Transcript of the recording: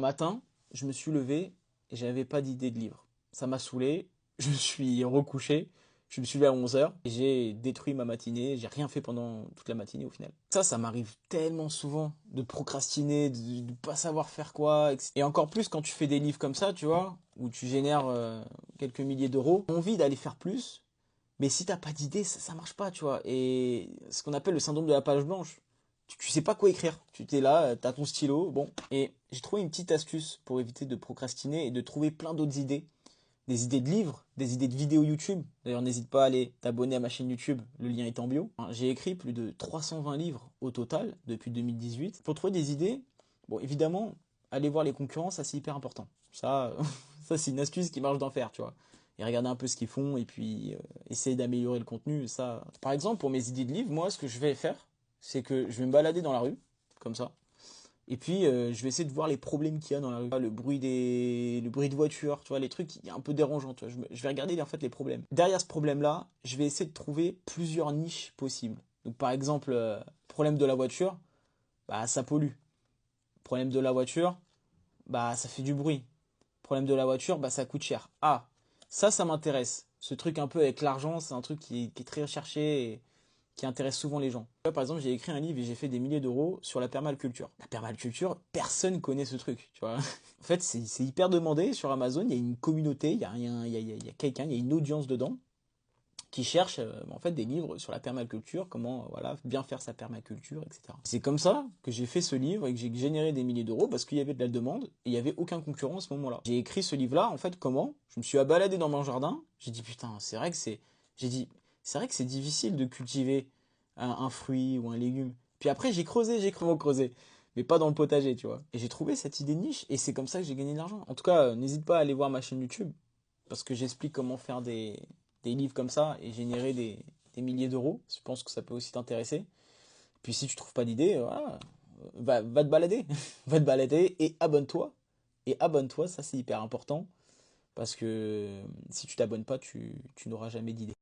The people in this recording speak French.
Un matin, je me suis levé et j'avais pas d'idée de livre. Ça m'a saoulé, je me suis recouché, je me suis levé à 11 h et j'ai détruit ma matinée, j'ai rien fait pendant toute la matinée au final. Ça m'arrive tellement souvent de procrastiner, de pas savoir faire quoi. etc. Et encore plus quand tu fais des livres comme ça, tu vois, où tu génères quelques milliers d'euros, t'as envie d'aller faire plus, mais si t'as pas d'idée, ça marche pas, tu vois. Et ce qu'on appelle le syndrome de la page blanche. Tu sais pas quoi écrire. Tu t'es là, t'as ton stylo, bon. Et j'ai trouvé une petite astuce pour éviter de procrastiner et de trouver plein d'autres idées. Des idées de livres, des idées de vidéos YouTube. D'ailleurs, n'hésite pas à aller t'abonner à ma chaîne YouTube, le lien est en bio. J'ai écrit plus de 320 livres au total depuis 2018. Pour trouver des idées, bon, évidemment, aller voir les concurrents, ça c'est hyper important. Ça, ça c'est une astuce qui marche d'enfer, tu vois. Et regarder un peu ce qu'ils font et puis essayer d'améliorer le contenu, ça. Par exemple, pour mes idées de livres, moi, ce que je vais faire, c'est que je vais me balader dans la rue, comme ça. Et puis, je vais essayer de voir les problèmes qu'il y a dans la rue. Le bruit de voiture, tu vois, les trucs un peu dérangeants. Tu vois. Je vais regarder en fait les problèmes. Derrière ce problème-là, je vais essayer de trouver plusieurs niches possibles. Donc, par exemple, problème de la voiture, bah, ça pollue. Problème de la voiture, bah, ça fait du bruit. Problème de la voiture, bah, ça coûte cher. Ah, ça m'intéresse. Ce truc un peu avec l'argent, c'est un truc qui est très recherché et qui intéresse souvent les gens. Là, par exemple, j'ai écrit un livre et j'ai fait des milliers d'euros sur la permaculture. La permaculture, personne connaît ce truc, tu vois. En fait, c'est hyper demandé sur Amazon. Il y a une communauté, il y a quelqu'un, il y a une audience dedans qui cherche en fait des livres sur la permaculture, comment voilà bien faire sa permaculture, etc. C'est comme ça que j'ai fait ce livre et que j'ai généré des milliers d'euros parce qu'il y avait de la demande et il y avait aucun concurrent à ce moment-là. J'ai écrit ce livre-là en fait comment? Je me suis baladé dans mon jardin. J'ai dit putain, j'ai dit c'est vrai que c'est difficile de cultiver un fruit ou un légume. Puis après j'ai creusé, mais pas dans le potager, tu vois. Et j'ai trouvé cette idée de niche et c'est comme ça que j'ai gagné de l'argent. En tout cas, n'hésite pas à aller voir ma chaîne YouTube parce que j'explique comment faire des livres comme ça et générer des milliers d'euros. Je pense que ça peut aussi t'intéresser. Puis si tu trouves pas d'idée, voilà, va te balader. Va te balader et abonne-toi. Et abonne-toi, ça c'est hyper important. Parce que si tu t'abonnes pas, tu n'auras jamais d'idée.